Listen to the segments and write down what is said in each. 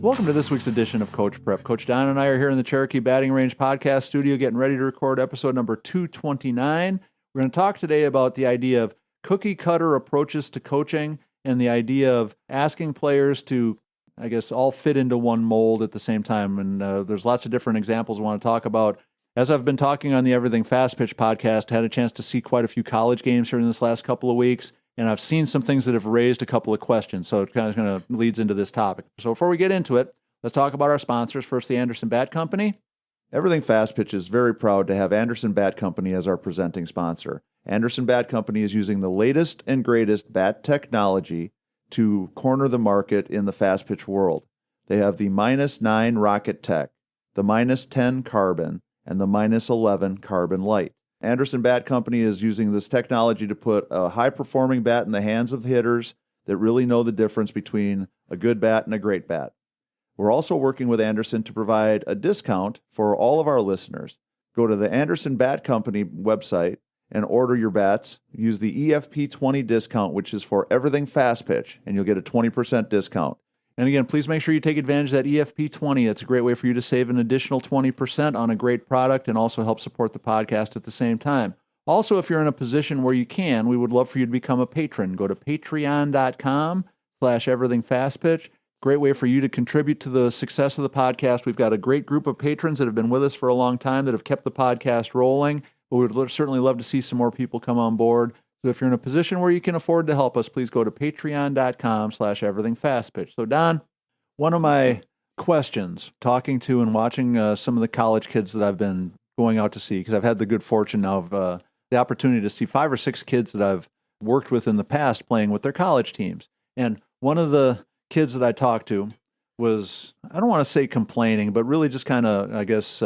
Welcome to this week's edition of Coach Prep. Coach Don and I are here in the Cherokee Batting Range podcast studio getting ready to record episode number 229. We're going to talk today about the idea of cookie cutter approaches to coaching and the idea of asking players to, I guess, all fit into one mold at the same time. And there's lots of different examples we want to talk about. As I've been talking on the Everything Fast Pitch podcast, I had a chance to see quite a few college games here in this last couple of weeks. And I've seen some things that have raised a couple of questions, so it kind of leads into this topic. So before we get into it, let's talk about our sponsors. First, the Anderson Bat Company. Everything Fast Pitch is very proud to have Anderson Bat Company as our presenting sponsor. Anderson Bat Company is using the latest and greatest bat technology to corner the market in the fast pitch world. They have the -9 Rocket Tech, the -10 Carbon, and the -11 Carbon Light. Anderson Bat Company is using this technology to put a high-performing bat in the hands of hitters that really know the difference between a good bat and a great bat. We're also working with Anderson to provide a discount for all of our listeners. Go to the Anderson Bat Company website and order your bats. Use the EFP20 discount, which is for everything fast pitch, and you'll get a 20% discount. And again, please make sure you take advantage of that EFP20. It's a great way for you to save an additional 20% on a great product and also help support the podcast at the same time. Also, if you're in a position where you can, we would love for you to become a patron. Go to patreon.com/everythingfastpitch. Great way for you to contribute to the success of the podcast. We've got a great group of patrons that have been with us for a long time that have kept the podcast rolling, but we would certainly love to see some more people come on board. So if you're in a position where you can afford to help us, please go to patreon.com/everythingfastpitch. So Don, one of my questions, talking to and watching some of the college kids that I've been going out to see, because I've had the good fortune now of the opportunity to see 5 or 6 kids that I've worked with in the past playing with their college teams. And one of the kids that I talked to was, I don't want to say complaining, but really just kind of, I guess,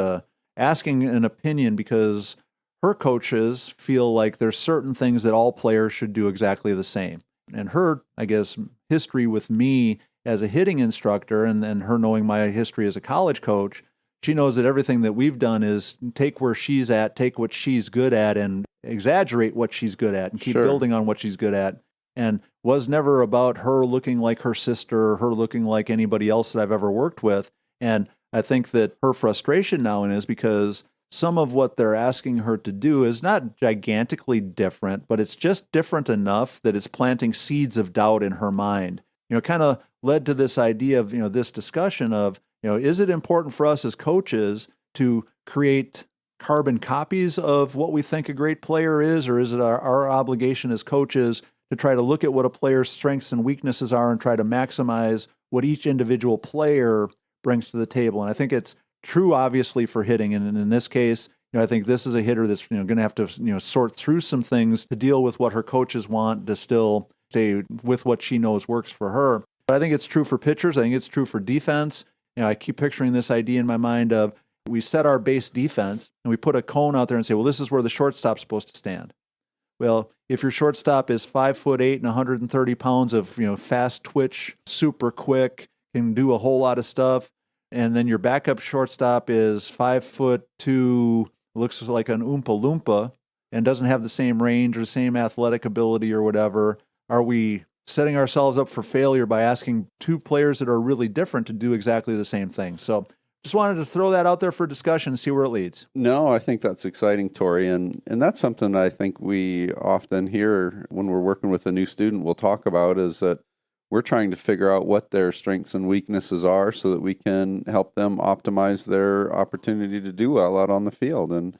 asking an opinion because her coaches feel like there's certain things that all players should do exactly the same. And her, I guess, history with me as a hitting instructor and her knowing my history as a college coach, she knows that everything that we've done is take where she's at, take what she's good at and exaggerate what she's good at and keep building on what she's good at. And was never about her looking like her sister or her looking like anybody else that I've ever worked with. And I think that her frustration now is because some of what they're asking her to do is not gigantically different, but it's just different enough that it's planting seeds of doubt in her mind. Kind of led to this idea of, this discussion of, is it important for us as coaches to create carbon copies of what we think a great player is, or is it our obligation as coaches to try to look at what a player's strengths and weaknesses are and try to maximize what each individual player brings to the table? And I think it's true, obviously, for hitting. And in this case, I think this is a hitter that's going to have to sort through some things to deal with what her coaches want to still stay with what she knows works for her. But I think it's true for pitchers. I think it's true for defense. I keep picturing this idea in my mind of we set our base defense and we put a cone out there and say, well, this is where the shortstop's supposed to stand. Well, if your shortstop is 5'8" and 130 pounds of fast twitch, super quick, can do a whole lot of stuff, and then your backup shortstop is 5'2", looks like an Oompa Loompa, and doesn't have the same range or the same athletic ability or whatever, are we setting ourselves up for failure by asking 2 players that are really different to do exactly the same thing? So just wanted to throw that out there for discussion and see where it leads. No, I think that's exciting, Tori, and that's something I think we often hear when we're working with a new student we'll talk about is that we're trying to figure out what their strengths and weaknesses are so that we can help them optimize their opportunity to do well out on the field. And,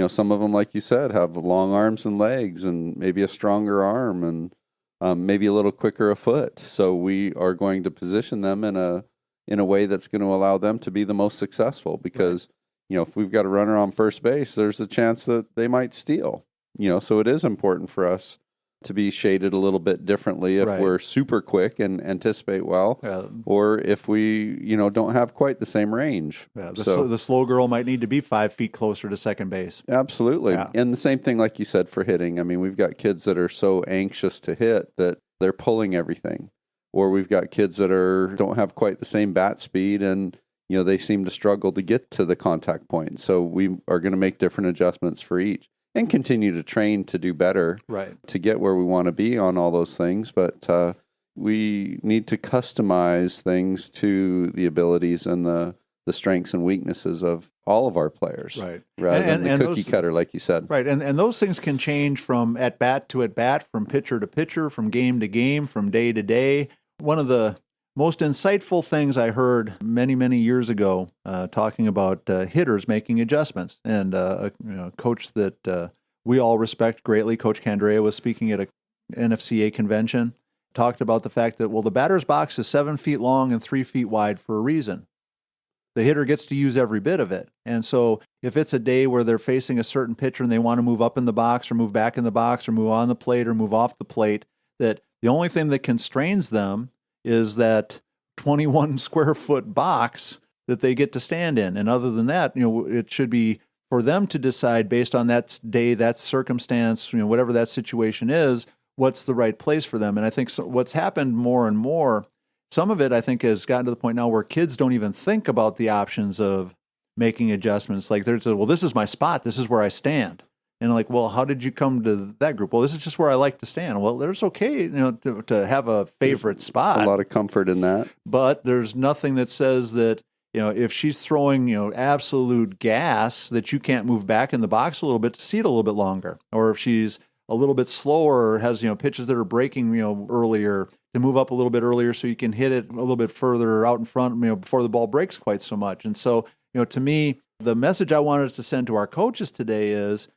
some of them, like you said, have long arms and legs and maybe a stronger arm and maybe a little quicker a foot. So we are going to position them in a way that's going to allow them to be the most successful because, if we've got a runner on first base, there's a chance that they might steal. So it is important for us to be shaded a little bit differently if we're super quick and anticipate well, or if we, don't have quite the same range. Yeah, the slow girl might need to be 5 feet closer to second base. Absolutely. Yeah. And the same thing, like you said, for hitting. I mean, we've got kids that are so anxious to hit that they're pulling everything. Or we've got kids that don't have quite the same bat speed and, they seem to struggle to get to the contact point. So we are going to make different adjustments for each and continue to train to do better, to get where we want to be on all those things. But, we need to customize things to the abilities and the strengths and weaknesses of all of our players, Right. rather than the cookie those, cutter, like you said. Right, and those things can change from at bat to at bat, from pitcher to pitcher, from game to game, from day to day. One of the most insightful things I heard many, many years ago, talking about hitters making adjustments, and a coach that we all respect greatly, Coach Candrea, was speaking at a NFCA convention, talked about the fact that, well, the batter's box is 7 feet long and 3 feet wide for a reason. The hitter gets to use every bit of it. And so if it's a day where they're facing a certain pitcher and they want to move up in the box or move back in the box or move on the plate or move off the plate, that the only thing that constrains them is that 21 square foot box that they get to stand in. And other than that, it should be for them to decide based on that day, that circumstance, whatever that situation is, what's the right place for them. And I think what's happened more and more, some of it, I think, has gotten to the point now where kids don't even think about the options of making adjustments. Like there's well, this is my spot. This is where I stand. And like, well, how did you come to that group? Well, this is just where I like to stand. Well, there's okay, to have a favorite spot. A lot of comfort in that. But there's nothing that says that, if she's throwing, absolute gas, that you can't move back in the box a little bit to see it a little bit longer. Or if she's a little bit slower or has, pitches that are breaking, earlier, to move up a little bit earlier so you can hit it a little bit further out in front, before the ball breaks quite so much. And so, to me, the message I wanted us to send to our coaches today is,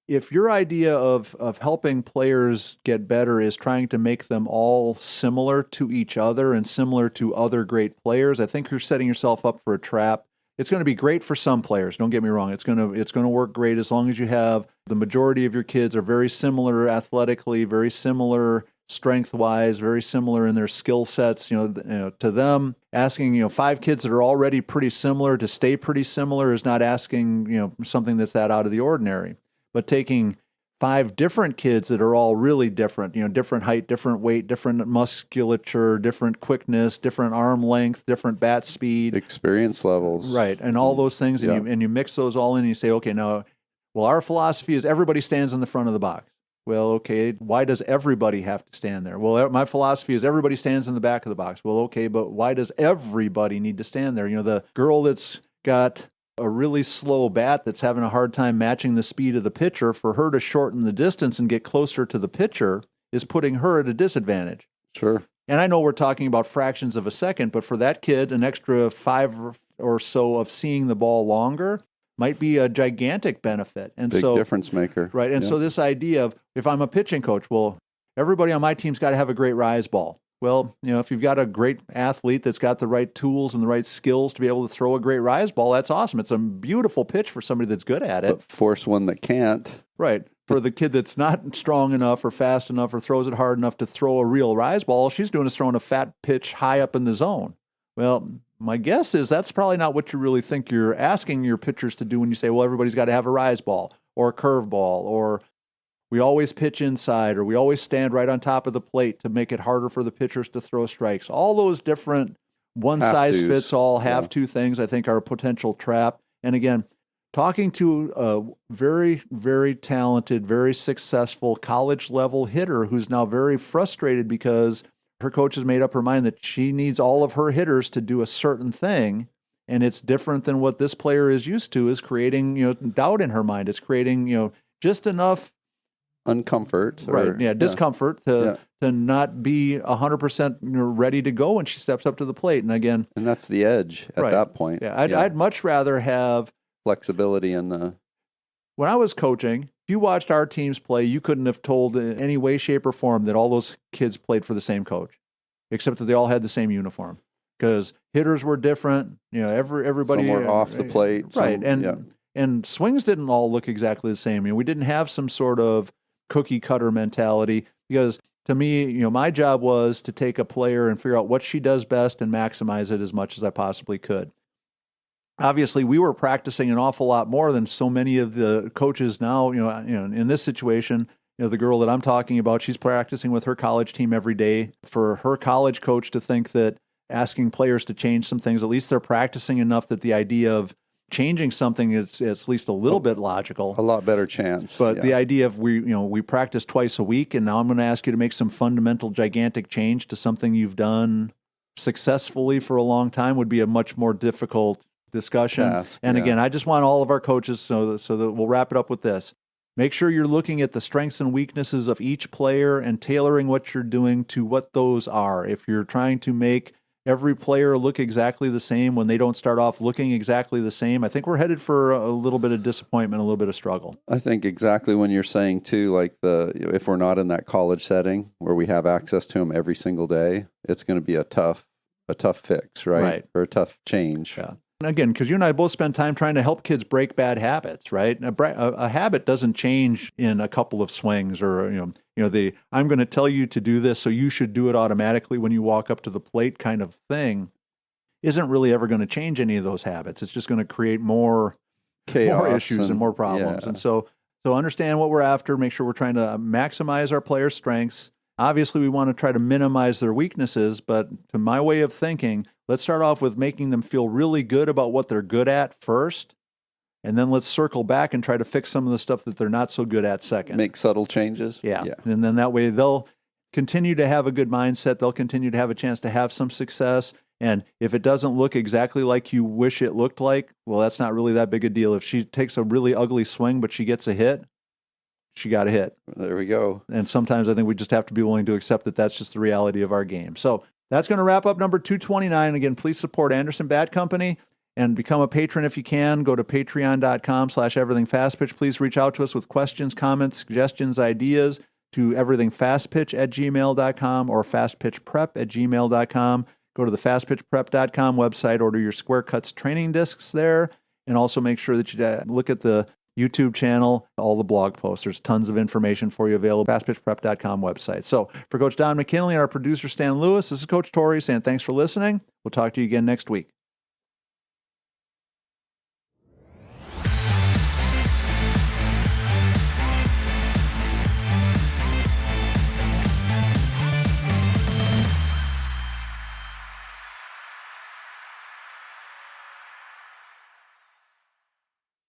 if your idea of helping players get better is trying to make them all similar to each other and similar to other great players, I think you're setting yourself up for a trap. It's going to be great for some players. Don't get me wrong. It's going to work great as long as you have the majority of your kids are very similar athletically, very similar strength-wise, very similar in their skill sets. To them, asking 5 kids that are already pretty similar to stay pretty similar is not asking something that's that out of the ordinary. But taking 5 different kids that are all really different, different height, different weight, different musculature, different quickness, different arm length, different bat speed, experience levels, right, and all those things, and you mix those all in, and you say, okay, now, well, our philosophy is everybody stands in the front of the box. Well, okay, why does everybody have to stand there? Well, my philosophy is everybody stands in the back of the box. Well, okay, but why does everybody need to stand there? The girl that's got a really slow bat that's having a hard time matching the speed of the pitcher, for her to shorten the distance and get closer to the pitcher is putting her at a disadvantage. Sure. And I know we're talking about fractions of a second, but for that kid, an extra 5 or so of seeing the ball longer might be a gigantic benefit. And Big difference maker. Right. And so this idea of, if I'm a pitching coach, well, everybody on my team's got to have a great rise ball. Well, if you've got a great athlete that's got the right tools and the right skills to be able to throw a great rise ball, that's awesome. It's a beautiful pitch for somebody that's good at it. But force one that can't. Right. For the kid that's not strong enough or fast enough or throws it hard enough to throw a real rise ball, all she's doing is throwing a fat pitch high up in the zone. Well, my guess is that's probably not what you really think you're asking your pitchers to do when you say, well, everybody's got to have a rise ball or a curve ball, or we always pitch inside, or we always stand right on top of the plate to make it harder for the pitchers to throw strikes. All those different one-size-fits-all have-to things, I think, are a potential trap. And again, talking to a very, very talented, very successful college-level hitter who's now very frustrated because her coach has made up her mind that she needs all of her hitters to do a certain thing, and it's different than what this player is used to, is creating, doubt in her mind. It's creating, just enough uncomfort, discomfort to not be 100% ready to go when she steps up to the plate. And again, and that's the edge at that point. Yeah, I'd much rather have flexibility in the. When I was coaching, if you watched our teams play, you couldn't have told in any way, shape, or form that all those kids played for the same coach, except that they all had the same uniform, because hitters were different. Everybody some were off the plate, right? And swings didn't all look exactly the same. We didn't have some sort of cookie cutter mentality, because to me, my job was to take a player and figure out what she does best and maximize it as much as I possibly could. Obviously, we were practicing an awful lot more than so many of the coaches now. In this situation, the girl that I'm talking about, she's practicing with her college team every day. For her college coach to think that asking players to change some things, at least they're practicing enough that the idea of changing something is at least a little bit logical. A lot better chance. But the idea of we practice twice a week, and now I'm going to ask you to make some fundamental, gigantic change to something you've done successfully for a long time would be a much more difficult discussion. Task, and yeah. again, I just want all of our coaches, so that we'll wrap it up with this. Make sure you're looking at the strengths and weaknesses of each player and tailoring what you're doing to what those are. If you're trying to make every player look exactly the same when they don't start off looking exactly the same, I think we're headed for a little bit of disappointment, a little bit of struggle. I think exactly when you're saying too, like if we're not in that college setting where we have access to them every single day, it's going to be a tough fix, right? Right. Or a tough change. Yeah. And again, because you and I both spend time trying to help kids break bad habits, right? A habit doesn't change in a couple of swings, or I'm going to tell you to do this, so you should do it automatically when you walk up to the plate kind of thing isn't really ever going to change any of those habits. It's just going to create more issues and more problems. Yeah. And so understand what we're after. Make sure we're trying to maximize our players' strengths. Obviously, we want to try to minimize their weaknesses, but to my way of thinking, let's start off with making them feel really good about what they're good at first, and then let's circle back and try to fix some of the stuff that they're not so good at second. Make subtle changes. Yeah. And then that way they'll continue to have a good mindset. They'll continue to have a chance to have some success. And if it doesn't look exactly like you wish it looked like, well, that's not really that big a deal. If she takes a really ugly swing, but she gets a hit, she got a hit. There we go. And sometimes I think we just have to be willing to accept that that's just the reality of our game. So that's going to wrap up number 229. Again, please support Anderson Bat Company and become a patron if you can. Go to patreon.com/everythingfastpitch. Please reach out to us with questions, comments, suggestions, ideas to everythingfastpitch@gmail.com or fastpitchprep@gmail.com. Go to the fastpitchprep.com website, order your Square Cuts training discs there, and also make sure that you look at the YouTube channel, all the blog posts. There's tons of information for you available. FastPitchPrep.com website. So for Coach Don McKinley and our producer Stan Lewis, this is Coach Torrey saying thanks for listening. We'll talk to you again next week.